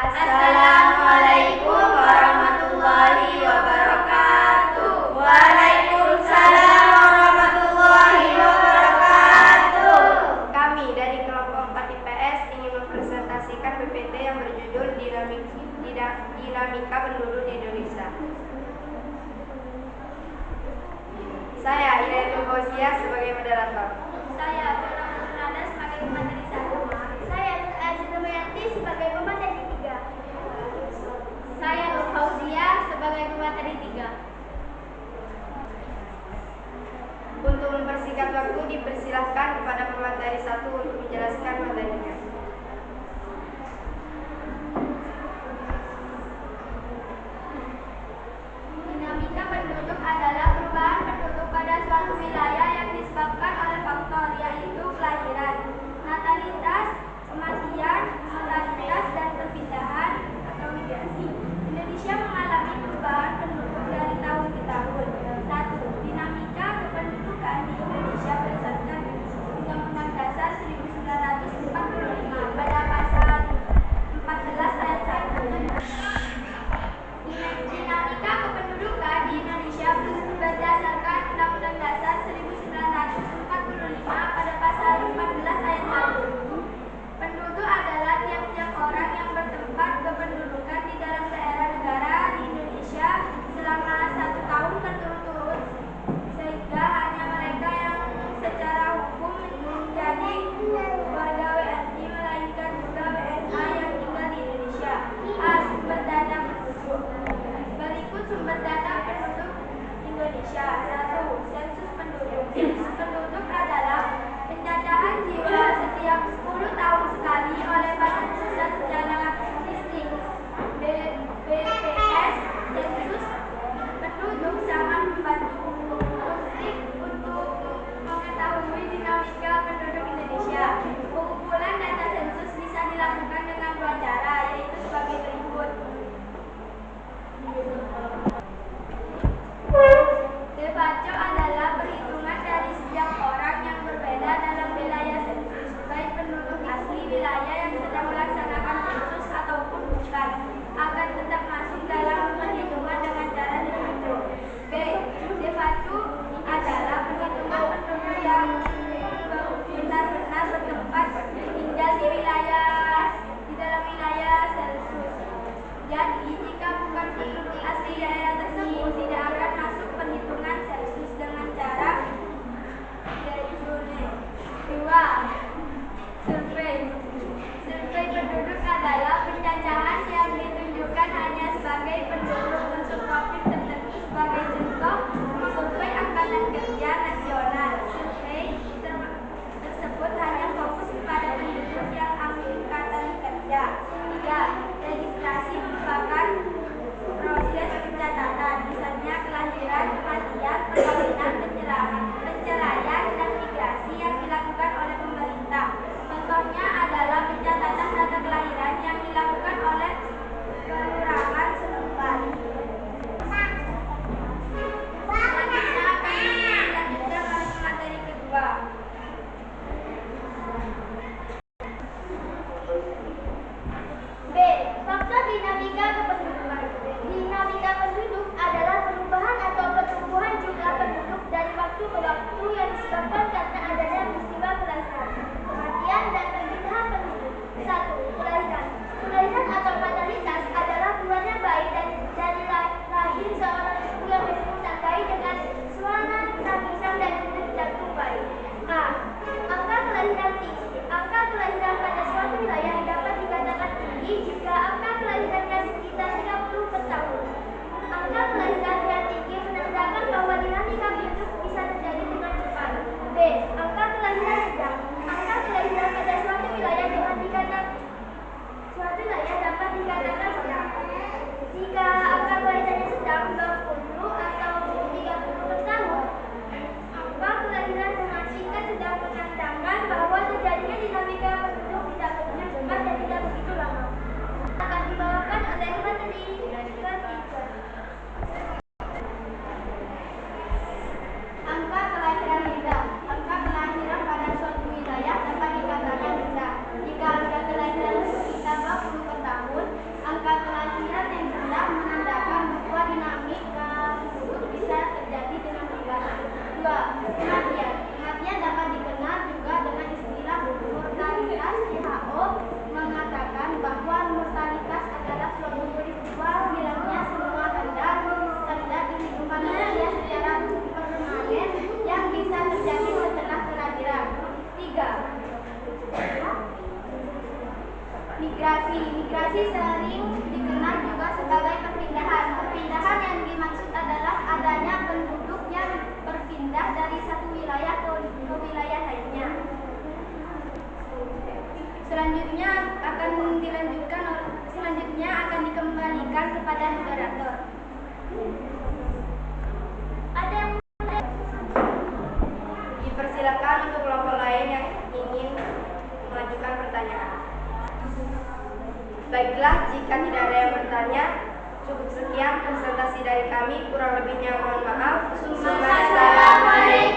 Assalamualaikum warahmatullahi wabarakatuh. Waalaikumsalam warahmatullahi wabarakatuh. Kami dari kelompok 4 IPS ingin mempresentasikan PPT yang berjudul Dinamika Penduduk di Indonesia. Saya Iratul Fauzia sebagai moderator. Saya Bella Nada sebagai pemateri 1. Saya Azinabayanti sebagai pemateri 3. Saya Nur Fauzia sebagai pemateri 3. Untuk mempersingkat waktu, dipersilahkan kepada pemateri 1 untuk menjelaskan materinya. Dinamika penduduk adalah perubahan penduduk pada suatu wilayah yang disebabkan oleh faktor, yaitu Migrasi. Migrasi sering dikenal juga sebagai perpindahan. Perpindahan yang dimaksud adalah adanya penduduk yang berpindah dari satu wilayah ke wilayah lainnya. Selanjutnya akan dikembalikan kepada moderator. Ada yang Dipersilakan untuk kelompok lain yang ingin mengajukan pertanyaan. Baiklah, jika tidak ada yang bertanya, cukup sekian presentasi dari kami. Kurang lebihnya mohon maaf. Assalamualaikum.